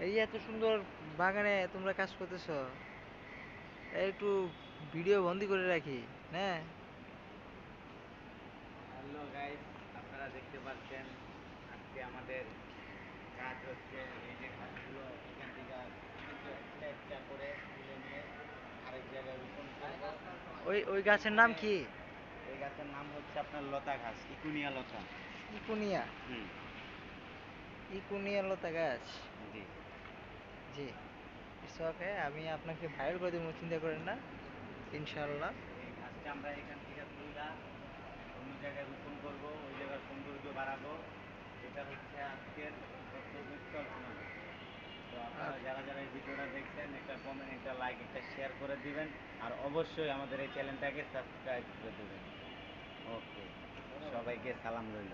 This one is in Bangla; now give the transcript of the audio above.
এই এত সুন্দর বাগানে তোমরা কাজ করতেছো, একটু ভিডিও বন্দি করে রাখি। হ্যাঁ। হ্যালো গাইস, আপনারা দেখতে পাচ্ছেন আজকে আমাদের কাজ হচ্ছে এই যে ঘাসগুলো এখান থেকে একটা একটা করে তুলে নিয়ে আরেক জায়গায় রোপণ করব। ওই ওই গাছের নাম এখানে কি? এই গাছের নাম হচ্ছে আপনার লতা ঘাস, ইকুনিয়া লতা। ইকুনিয়া। হুম। ইকুনিয়া লতা গাছ। জি। জি। ইটস ওকে, আমি আপনাকে ভাইরাল করে দেবো, চিন্তা করেন না, ইনশাল্লাহ। এই ঘাসটা আমরা এখান থেকে তুইলা অন্য জায়গায় রোপণ করব, ওই জায়গার সৌন্দর্য বাড়াবো। এটা হচ্ছে আজকের কর্তব্যস্থল আমাদের। তো আপনারা যারা যারা এই ভিডিওটা দেখছেন, একটা কমেন্ট, একটা লাইক, একটা শেয়ার করে দিবেন। আর অবশ্যই আমাদের এই চ্যানেলটাকে সাবস্ক্রাইব করে দেবেন। ওকে, সবাইকে সালাম রইল।